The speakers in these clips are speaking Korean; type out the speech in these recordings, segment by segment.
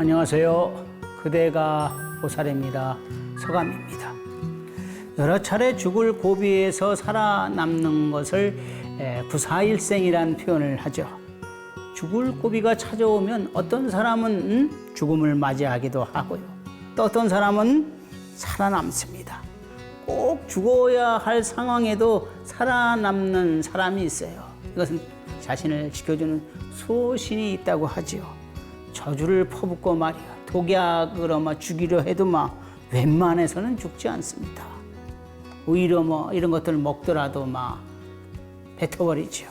안녕하세요. 그대가 보살입니다. 서감입니다. 여러 차례 죽을 고비에서 살아남는 것을 구사일생이라는 표현을 하죠. 죽을 고비가 찾아오면 어떤 사람은 죽음을 맞이하기도 하고요. 또 어떤 사람은 살아남습니다. 꼭 죽어야 할 상황에도 살아남는 사람이 있어요. 이것은 자신을 지켜주는 소신이 있다고 하지요. 저주를 퍼붓고 말이야. 독약으로 죽이려 해도 웬만해서는 죽지 않습니다. 오히려 이런 것들을 먹더라도 뱉어버리죠.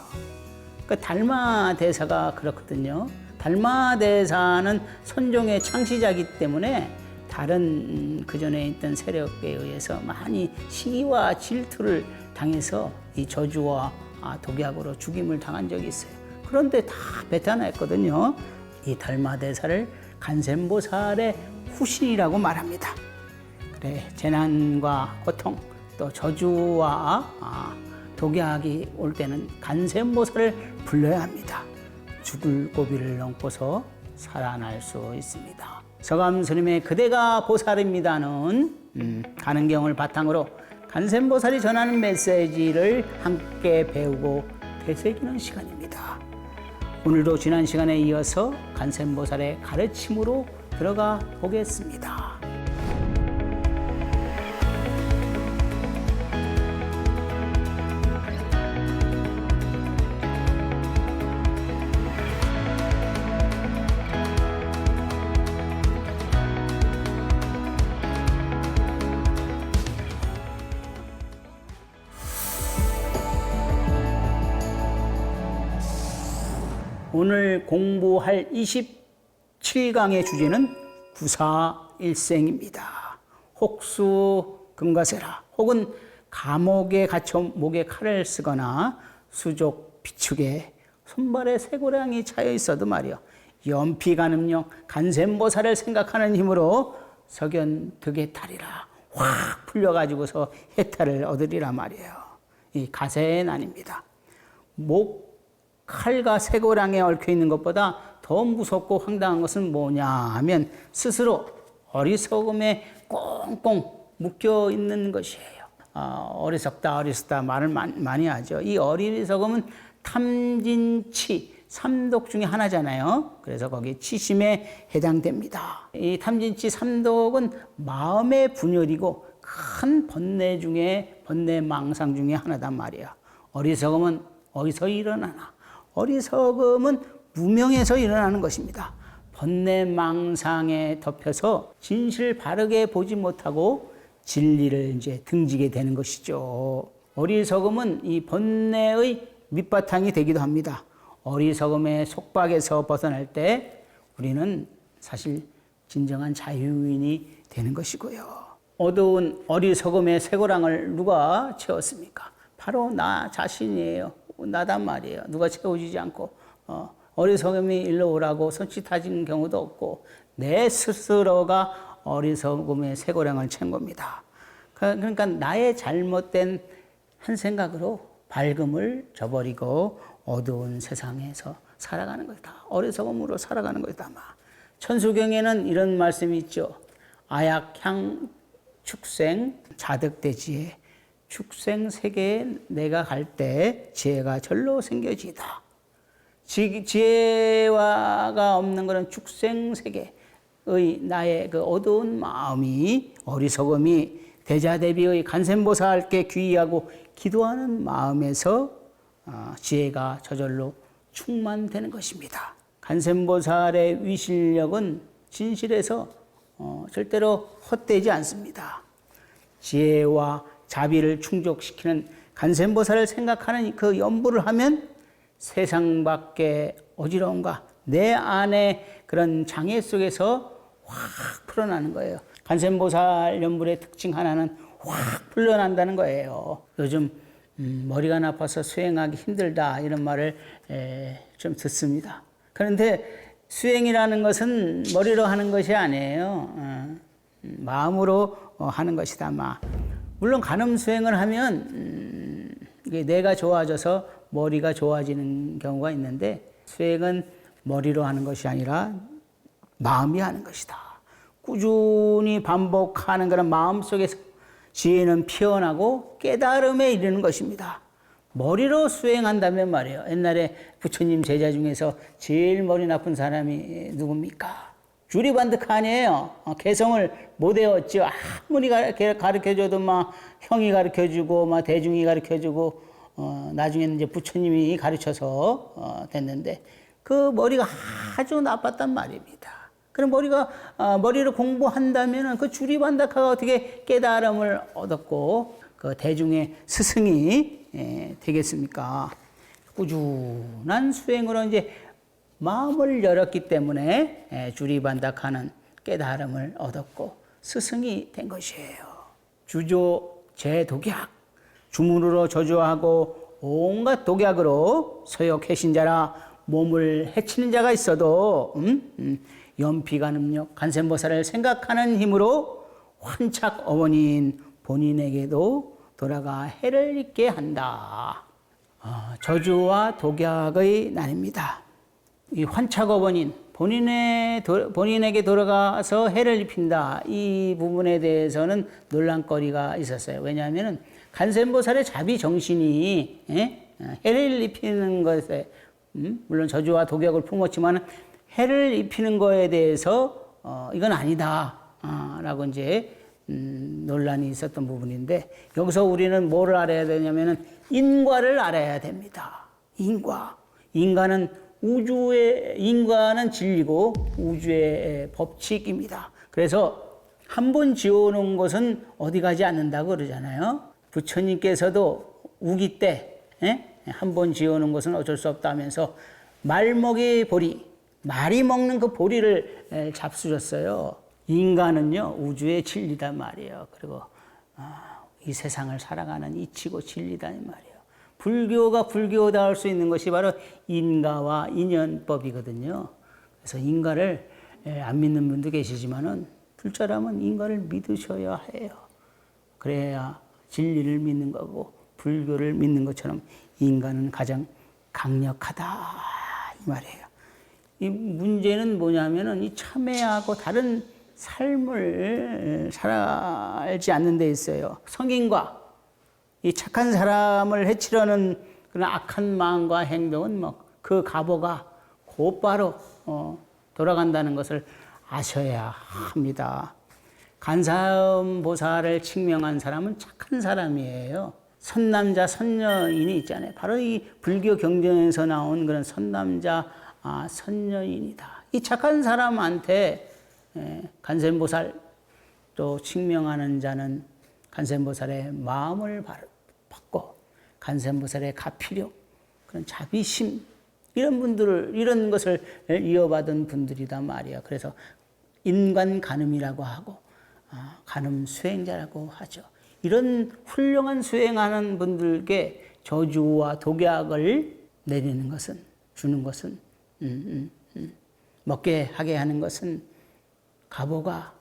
달마 대사가 그렇거든요. 달마 대사는 선종의 창시자이기 때문에 다른 그전에 있던 세력에 의해서 많이 시기와 질투를 당해서 이 저주와 독약으로 죽임을 당한 적이 있어요. 그런데 다 뱉어냈거든요. 이 달마대사를 간센보살의 후신이라고 말합니다. 그래, 재난과 고통 또 저주와 독약이 올 때는 간센보살을 불러야 합니다. 죽을 고비를 넘고서 살아날 수 있습니다. 서감스님의 그대가 보살입니다는 가능경을 바탕으로 간센보살이 전하는 메시지를 함께 배우고 되새기는 시간입니다. 오늘도 지난 시간에 이어서 간센보살의 가르침으로 들어가 보겠습니다. 오늘 공부할 27강의 주제는 구사일생입니다. 혹수 금가세라, 혹은 감옥에 갇혀 목에 칼을 쓰거나 수족 비축에 손발에 쇠고랑이 차여 있어도 말이요, 연피가늠용 간센보살을 생각하는 힘으로 석연득의 탈이라 확 풀려가지고서 해탈을 얻으리라 말이에요. 이 가세는 아닙니다. 칼과 쇠고랑에 얽혀 있는 것보다 더 무섭고 황당한 것은 뭐냐 하면 스스로 어리석음에 꽁꽁 묶여 있는 것이에요. 어리석다 말을 많이 하죠. 이 어리석음은 탐진치 삼독 중에 하나잖아요. 그래서 거기 치심에 해당됩니다. 이 탐진치 삼독은 마음의 분열이고 큰 번뇌 중에 번뇌망상 중에 하나단 말이야. 어리석음은 어디서 일어나나? 어리석음은 무명에서 일어나는 것입니다. 번뇌망상에 덮여서 진실을 바르게 보지 못하고 진리를 등지게 되는 것이죠. 어리석음은 이 번뇌의 밑바탕이 되기도 합니다. 어리석음의 속박에서 벗어날 때 우리는 사실 진정한 자유인이 되는 것이고요. 어두운 어리석음의 쇠고랑을 누가 채웠습니까? 바로 나 자신이에요. 나단 말이에요. 누가 채워주지 않고 어리석음이 일로 오라고 손짓하는 경우도 없고 내 스스로가 어리석음의 쇠고랑을 채운 겁니다. 그러니까 나의 잘못된 한 생각으로 밝음을 저버리고 어두운 세상에서 살아가는 것이다. 어리석음으로 살아가는 것이다. 천수경에는 이런 말씀이 있죠. 아약향 축생 자득대지에 축생 세계에 내가 갈 때 지혜가 절로 생겨지다. 지혜가 없는 그런 축생 세계의 나의 그 어두운 마음이, 어리석음이 대자대비의 간센보살께 귀의하고 기도하는 마음에서 지혜가 저절로 충만되는 것입니다. 간센보살의 위실력은 진실에서 절대로 헛되지 않습니다. 지혜와 자비를 충족시키는 간센보살을 생각하는 그 연부를 하면 세상 밖의 어지러움과 내 안의 그런 장애 속에서 확 풀어나는 거예요. 간센보살 연불의 특징 하나는 확 풀려난다는 거예요. 요즘 머리가 나빠서 수행하기 힘들다 이런 말을 좀 듣습니다. 그런데 수행이라는 것은 머리로 하는 것이 아니에요. 마음으로 하는 것이다. 물론 간음 수행을 하면 이게 뇌가 좋아져서 머리가 좋아지는 경우가 있는데 수행은 머리로 하는 것이 아니라 마음이 하는 것이다. 꾸준히 반복하는 그런 마음속에서 지혜는 피어나고 깨달음에 이르는 것입니다. 머리로 수행한다면 말이에요. 옛날에 부처님 제자 중에서 제일 머리 나쁜 사람이 누굽니까? 주리반득 아니에요. 개성을 못 외웠죠. 아무리 가르쳐줘도 막 형이 가르쳐주고 막 대중이 가르쳐주고 나중에는 이제 부처님이 가르쳐서 됐는데 그 머리가 아주 나빴단 말입니다. 그럼 머리를 공부한다면 그 주리반득하가 어떻게 깨달음을 얻었고 그 대중의 스승이 되겠습니까? 꾸준한 수행으로 이제 마음을 열었기 때문에 주리반득하는 깨달음을 얻었고 스승이 된 것이에요. 주조 제독약, 주문으로 저주하고 온갖 독약으로 소욕해신자라 몸을 해치는 자가 있어도 연피간음력 간센보살을 생각하는 힘으로 환착 어원인 본인에게도 돌아가 해를 입게 한다. 저주와 독약의 날입니다. 이 환착 어원인 본인에게 돌아가서 해를 입힌다. 이 부분에 대해서는 논란거리가 있었어요. 왜냐하면 간센보살의 자비 정신이 해를 입히는 것에 물론 저주와 독약을 품었지만 해를 입히는 거에 대해서 이건 아니다 라고 이제 논란이 있었던 부분인데 여기서 우리는 뭐를 알아야 되냐면은 인과를 알아야 됩니다. 인과는 진리고 우주의 법칙입니다. 그래서 한 번 지어놓은 것은 어디 가지 않는다고 그러잖아요. 부처님께서도 우기 때 한 번 지어놓은 것은 어쩔 수 없다 하면서 말먹이 보리, 말이 먹는 그 보리를 잡수셨어요. 인간은요 우주의 진리단 말이에요. 그리고 이 세상을 살아가는 이치고 진리단 말이에요. 불교가 불교다울 수 있는 것이 바로 인과와 인연법이거든요. 그래서 인과를 안 믿는 분도 계시지만은 불자라면 인과를 믿으셔야 해요. 그래야 진리를 믿는 거고 불교를 믿는 것처럼 인간은 가장 강력하다 이 말이에요. 이 문제는 뭐냐면은 이 참회하고 다른 삶을 살지 않는 데 있어요. 성인과 이 착한 사람을 해치려는 그런 악한 마음과 행동은 그 가보가 곧바로 돌아간다는 것을 아셔야 합니다. 간사음보살을 칭명한 사람은 착한 사람이에요. 선남자, 선녀인이 있잖아요. 바로 이 불교 경전에서 나온 그런 선남자, 선녀인이다. 이 착한 사람한테 간센보살 또 칭명하는 자는 간센보살의 마음을 받고 간센보살의 가피력, 그런 자비심 이런 것을 이어받은 분들이단 말이에요. 그래서 인간간음이라고 하고 간음 수행자라고 하죠. 이런 훌륭한 수행하는 분들께 저주와 독약을 내리는 것은 주는 것은 먹게 하게 하는 것은 가보가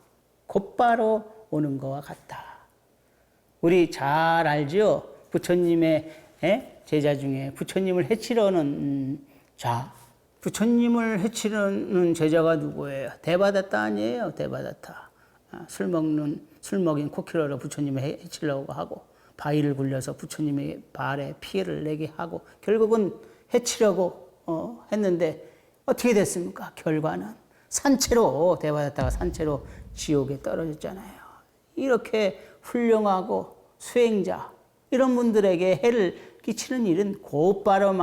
곧바로 오는 것과 같다. 우리 잘 알죠? 부처님의 제자 중에 부처님을 해치려는 자, 부처님을 해치려는 제자가 누구예요? 대바다타 아니에요? 대바다타. 술 먹인 코끼리로 부처님을 해치려고 하고 바위를 굴려서 부처님의 발에 피해를 내게 하고 결국은 해치려고 했는데 어떻게 됐습니까? 결과는 대바다타가 산채로 지옥에 떨어졌잖아요. 이렇게 훌륭하고 수행자 이런 분들에게 해를 끼치는 일은 곧바로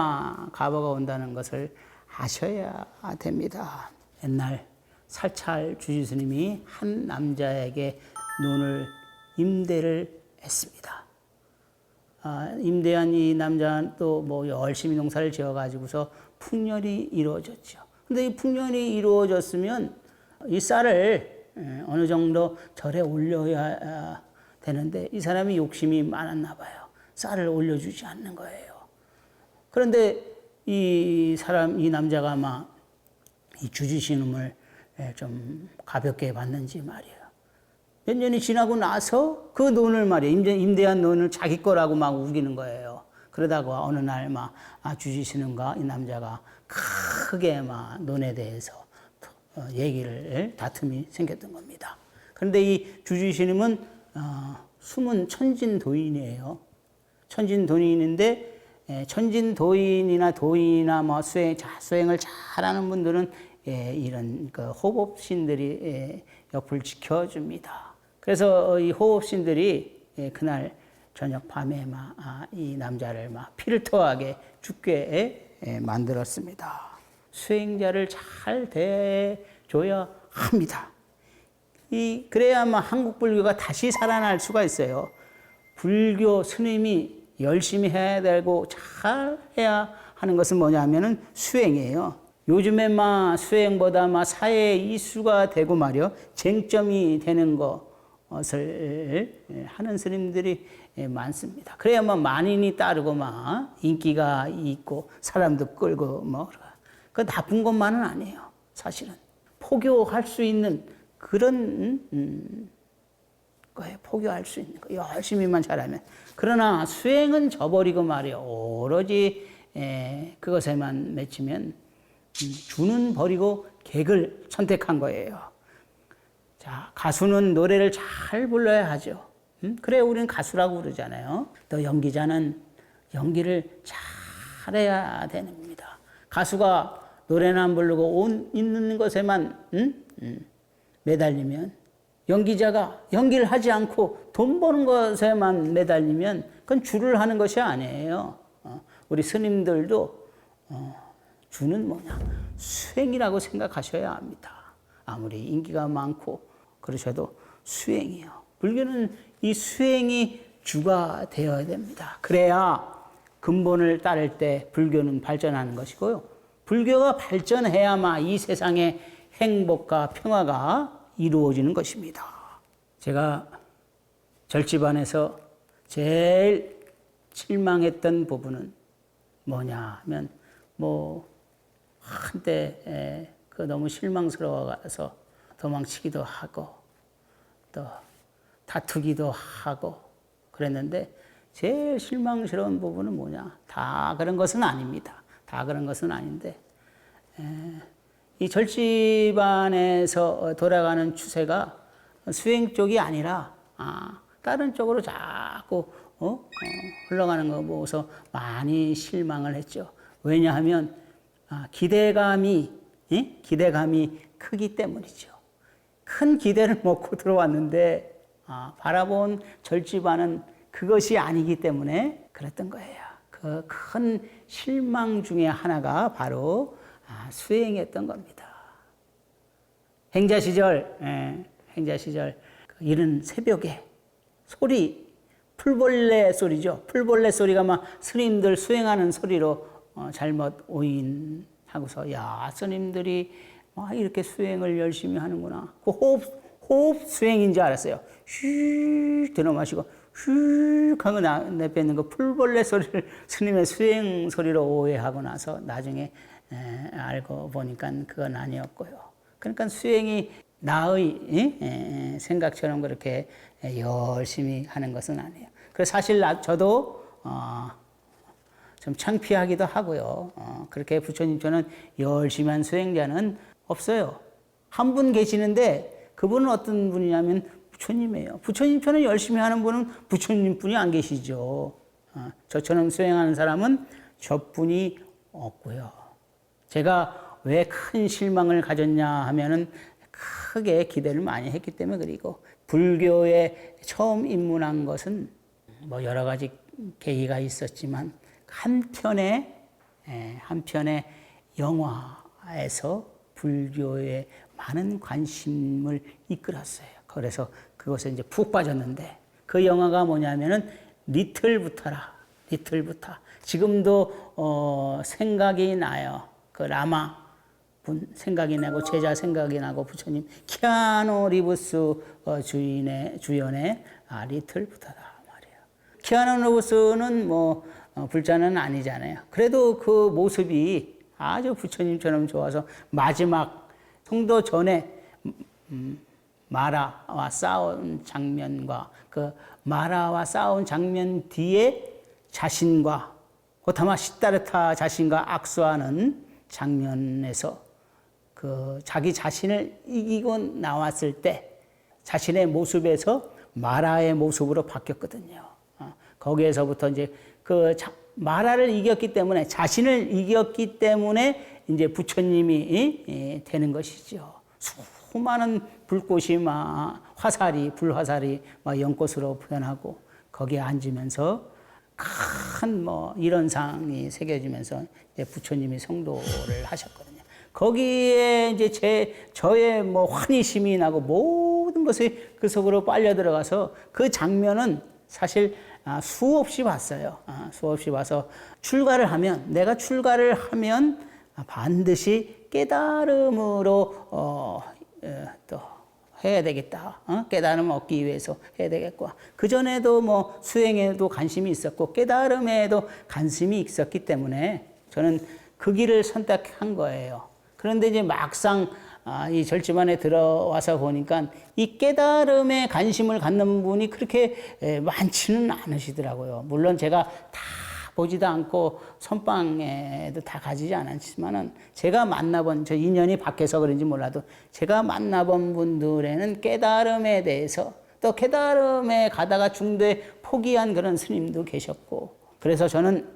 가보가 온다는 것을 아셔야 됩니다. 옛날 살찰 주지스님이 한 남자에게 논을 임대를 했습니다. 임대한 이 남자는 또 열심히 농사를 지어가지고서 풍년이 이루어졌죠. 근데 이 풍년이 이루어졌으면 이 쌀을 어느 정도 절에 올려야 되는데 이 사람이 욕심이 많았나 봐요. 쌀을 올려주지 않는 거예요. 그런데 이 남자가 이 주지신음을 좀 가볍게 받는지 말이에요. 몇 년이 지나고 나서 그 논을 임대한 논을 자기 거라고 우기는 거예요. 그러다가 어느 날 주지신음과 이 남자가 크게 논에 대해서 다툼이 생겼던 겁니다. 그런데 이 주주신임은 숨은 천진도인이에요. 천진도인인데 천진도인이나 도인이나 뭐 수행을 잘하는 분들은 이런 그 호법신들이 옆을 지켜줍니다. 그래서 이 호법신들이 그날 저녁 밤에 이 남자를 피를 토하게 죽게 만들었습니다. 수행자를 잘 대줘야 합니다. 그래야만 한국 불교가 다시 살아날 수가 있어요. 불교 스님이 열심히 해야 되고 잘 해야 하는 것은 뭐냐면은 수행이에요. 요즘에 수행보다 사회 이슈가 되고 말이요. 쟁점이 되는 것을 하는 스님들이 많습니다. 그래야만 만인이 따르고 인기가 있고 사람도 끌고 그 나쁜 것만은 아니에요. 사실은 포교할 수 있는 그런 거예요. 포교할 수 있는 거 열심히만 잘하면. 그러나 수행은 저버리고 말이요. 오로지 그것에만 맺히면 주는 버리고 객을 선택한 거예요. 자, 가수는 노래를 잘 불러야 하죠. 그래 우리는 가수라고 그러잖아요. 또 연기자는 연기를 잘해야 됩니다. 가수가 노래는 안 부르고 있는 것에만 매달리면, 연기자가 연기를 하지 않고 돈 버는 것에만 매달리면 그건 주를 하는 것이 아니에요. 우리 스님들도 주는 수행이라고 생각하셔야 합니다. 아무리 인기가 많고 그러셔도 수행이요. 불교는 이 수행이 주가 되어야 됩니다. 그래야 근본을 따를 때 불교는 발전하는 것이고요. 불교가 발전해야만 이 세상의 행복과 평화가 이루어지는 것입니다. 제가 절집안에서 제일 실망했던 부분은 뭐냐 하면 한때 너무 실망스러워서 도망치기도 하고 또 다투기도 하고 그랬는데 제일 실망스러운 부분은 뭐냐? 다 그런 것은 아닙니다. 다 그런 것은 아닌데 이 절집안에서 돌아가는 추세가 수행 쪽이 아니라 다른 쪽으로 자꾸 흘러가는 거 보고서 많이 실망을 했죠. 왜냐하면 기대감이 크기 때문이죠. 큰 기대를 먹고 들어왔는데 바라본 절집안은 그것이 아니기 때문에 그랬던 거예요. 그 큰 실망 중에 하나가 바로 수행이었던 겁니다. 행자 시절 이른 새벽에 소리, 풀벌레 소리죠. 풀벌레 소리가 스님들 수행하는 소리로 잘못 오인하고서 스님들이 이렇게 수행을 열심히 하는구나. 그 호흡 수행인 줄 알았어요. 슉 들어마시고 슉 하고 내뱉는 그 풀벌레 소리를 스님의 수행 소리로 오해하고 나서 나중에 알고 보니까 그건 아니었고요. 그러니까 수행이 나의 생각처럼 그렇게 열심히 하는 것은 아니에요. 그래서 사실 저도 좀 창피하기도 하고요. 그렇게 부처님처럼 열심히 한 수행자는 없어요. 한 분 계시는데 그분은 어떤 분이냐면 부처님이에요. 부처님처럼 열심히 하는 분은 부처님뿐이 안 계시죠. 저처럼 수행하는 사람은 저뿐이 없고요. 제가 왜 큰 실망을 가졌냐 하면은 크게 기대를 많이 했기 때문에 그리고 불교에 처음 입문한 것은 여러 가지 계기가 있었지만 한편의 영화에서 불교에 많은 관심을 이끌었어요. 그래서 그것에 이제 푹 빠졌는데 그 영화가 뭐냐면은 리틀부터라. 지금도 생각이 나요. 그 라마 분 생각이 나고 제자 생각이 나고 부처님 키아누 리브스 주연의 리틀부터라 말이에요. 키아누 리브스는 불자는 아니잖아요. 그래도 그 모습이 아주 부처님처럼 좋아서 마지막 성도 전에 마라와 싸운 장면과 그 마라와 싸운 장면 뒤에 자신과 고타마 시다르타 자신과 악수하는 장면에서 그 자기 자신을 이기고 나왔을 때 자신의 모습에서 마라의 모습으로 바뀌었거든요. 거기에서부터 이제 마라를 이겼기 때문에 자신을 이겼기 때문에 이제 부처님이 되는 것이죠. 수많은 불꽃이 화살이 불화살이 연꽃으로 표현하고 거기에 앉으면서 큰 일원상이 새겨지면서 이제 부처님이 성도를 하셨거든요. 거기에 이제 저의 환희심이 나고 모든 것이 그 속으로 빨려 들어가서 그 장면은 사실 수없이 봤어요. 수없이 봐서 내가 출가를 하면 반드시 깨달음으로 또 해야 되겠다. 깨달음을 얻기 위해서 해야 되겠고. 그전에도 수행에도 관심이 있었고, 깨달음에도 관심이 있었기 때문에 저는 그 길을 선택한 거예요. 그런데 이제 막상 이 절집안에 들어와서 보니까 이 깨달음에 관심을 갖는 분이 그렇게 많지는 않으시더라고요. 물론 제가 다 보지도 않고 선방에도 다 가지지 않았지만은 제가 만나본 저 인연이 밖에서 그런지 몰라도 제가 만나본 분들에는 깨달음에 대해서 또 깨달음에 가다가 중도에 포기한 그런 스님도 계셨고 그래서 저는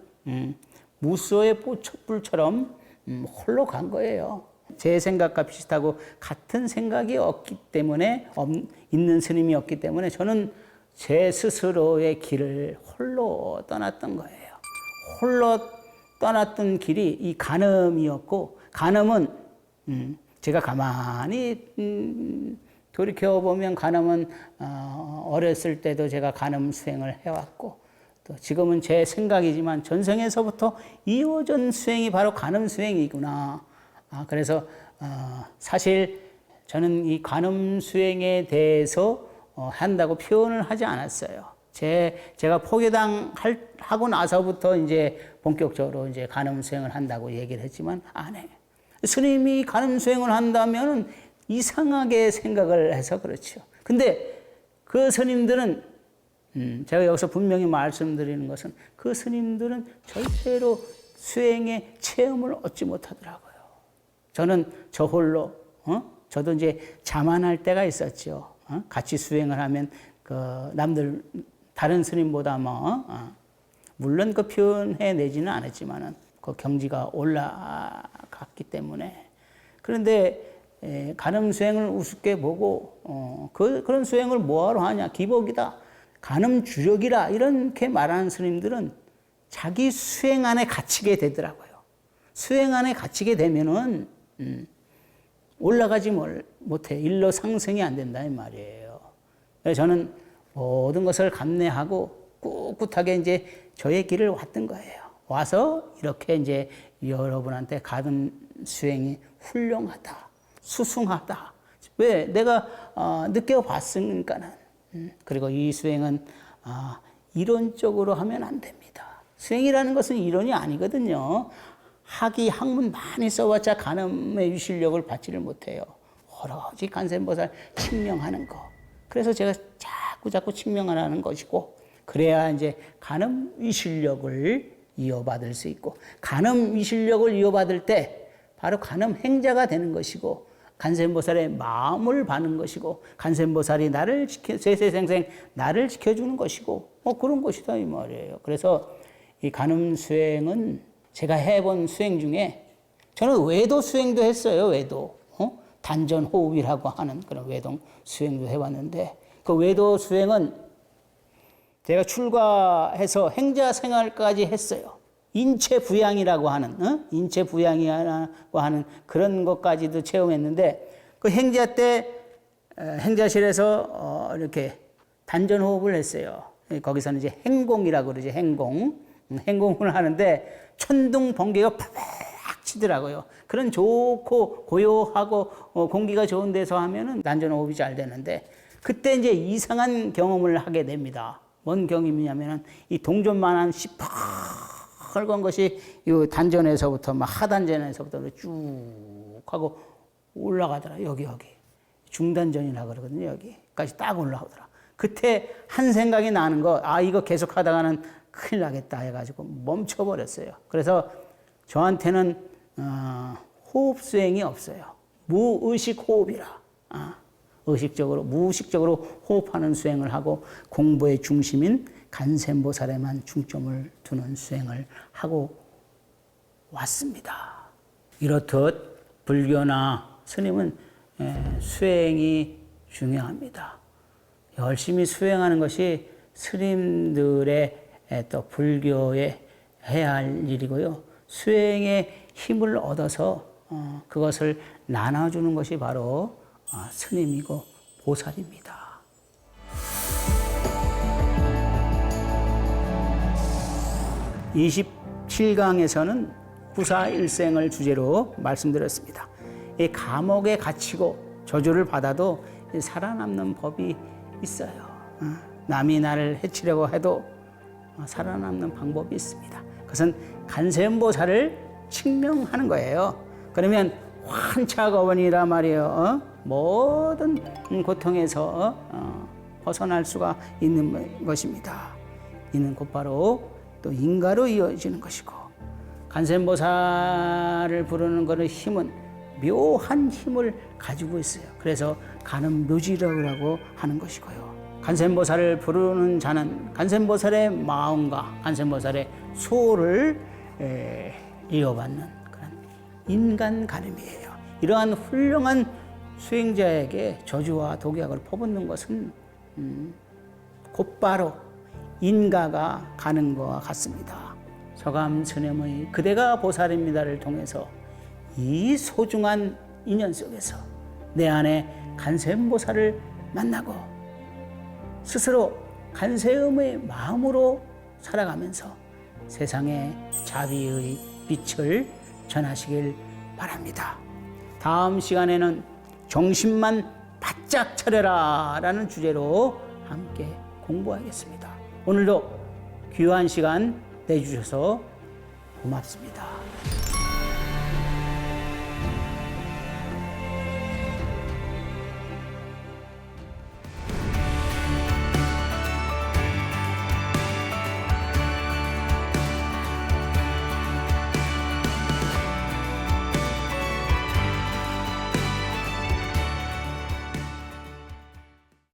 무소의 촛불처럼 홀로 간 거예요. 제 생각과 비슷하고 같은 생각이 없기 때문에 있는 스님이 없기 때문에 저는 제 스스로의 길을 홀로 떠났던 거예요. 홀로 떠났던 길이 이 간음이었고 간음은 제가 가만히 돌이켜보면 간음은 어렸을 때도 제가 간음 수행을 해왔고 또 지금은 제 생각이지만 전생에서부터 이어진 수행이 바로 간음 수행이구나. 그래서 사실 저는 이 간음 수행에 대해서 한다고 표현을 하지 않았어요. 제가 포교당 하고 나서부터 이제 본격적으로 이제 간음 수행을 한다고 얘기를 했지만 안 해요. 스님이 간음 수행을 한다면 이상하게 생각을 해서 그렇죠. 근데 그 스님들은 제가 여기서 분명히 말씀드리는 것은 그 스님들은 절대로 수행의 체험을 얻지 못하더라고요. 저는 저 홀로 저도 이제 자만할 때가 있었죠. 같이 수행을 하면 그 남들 다른 스님보다 물론 그 표현해 내지는 않았지만은 그 경지가 올라갔기 때문에 그런데 간음 수행을 우습게 보고 그런 수행을 뭐하러 하냐 기복이다 간음 주력이라 이렇게 말하는 스님들은 자기 수행 안에 갇히게 되더라고요. 수행 안에 갇히게 되면은 올라가지 못해 일로 상승이 안 된다 이 말이에요. 그래서 저는 모든 것을 감내하고 꿋꿋하게 이제 저의 길을 왔던 거예요. 와서 이렇게 이제 여러분한테 간음 수행이 훌륭하다, 수승하다. 왜? 내가 느껴봤으니까는. 그리고 이 수행은 이론적으로 하면 안 됩니다. 수행이라는 것은 이론이 아니거든요. 학문 많이 써봤자 간음의 유실력을 받지를 못해요. 오로지 간센보살 칭명하는 거. 그래서 제가 자꾸 칭명하는 것이고 그래야 이제 간음 위실력을 이어받을 수 있고 간음 위실력을 이어받을 때 바로 간음 행자가 되는 것이고 간센보살의 마음을 받는 것이고 간센보살이 나를 세세생생 나를 지켜주는 것이고 그런 것이다 이 말이에요. 그래서 이 간음 수행은 제가 해본 수행 중에 저는 외도 수행도 했어요. 외도 단전 호흡이라고 하는 그런 외동 수행도 해봤는데 그 외도 수행은 제가 출가해서 행자 생활까지 했어요. 인체 부양이라고 하는 인체 부양이라고 하는 그런 것까지도 체험했는데 그 행자 때 행자실에서 이렇게 단전 호흡을 했어요. 거기서는 이제 행공이라고 그러죠. 행공을 하는데 천둥 번개가 팍팍 치더라고요. 그런 좋고 고요하고 공기가 좋은 데서 하면은 단전 호흡이 잘 되는데 그때 이제 이상한 경험을 하게 됩니다. 뭔 경험이냐면은 이 동전만한 시퍼건 것이 이 단전에서부터 막 하단전에서부터 쭉 하고 올라가더라. 여기 중단전이라 그러거든요. 여기까지 딱 올라오더라. 그때 한 생각이 나는 거, 이거 계속 하다가는 큰일 나겠다 해가지고 멈춰버렸어요. 그래서 저한테는 호흡 수행이 없어요. 무의식 호흡이라. 의식적으로, 무의식적으로 호흡하는 수행을 하고 공부의 중심인 간센보살에만 중점을 두는 수행을 하고 왔습니다. 이렇듯 불교나 스님은 수행이 중요합니다. 열심히 수행하는 것이 스님들의 또 불교에 해야 할 일이고요. 수행의 힘을 얻어서 그것을 나눠주는 것이 바로 스님이고 보살입니다. 27강에서는 구사일생을 주제로 말씀드렸습니다. 이 감옥에 갇히고 저주를 받아도 살아남는 법이 있어요. 남이 나를 해치려고 해도 살아남는 방법이 있습니다. 그것은 간센보살을 칭명하는 거예요. 그러면 환차거원이라 말이에요. 모든 고통에서 벗어날 수가 있는 것입니다. 이는 곧바로 또 인가로 이어지는 것이고, 간센보살을 부르는 것의 힘은 묘한 힘을 가지고 있어요. 그래서 가는 묘지라고 하는 것이고요. 간센보살을 부르는 자는 간센보살의 마음과 간센보살의 소를 이어받는 그런 인간 가름이에요. 이러한 훌륭한 수행자에게 저주와 독약을 퍼붓는 것은 곧바로 인가가 가는 것과 같습니다. 서감 스님의 그대가 보살입니다를 통해서 이 소중한 인연 속에서 내 안에 간센보살을 만나고 스스로 간세음의 마음으로 살아가면서 세상에 자비의 빛을 전하시길 바랍니다. 다음 시간에는 정신만 바짝 차려라 라는 주제로 함께 공부하겠습니다. 오늘도 귀한 시간 내주셔서 고맙습니다.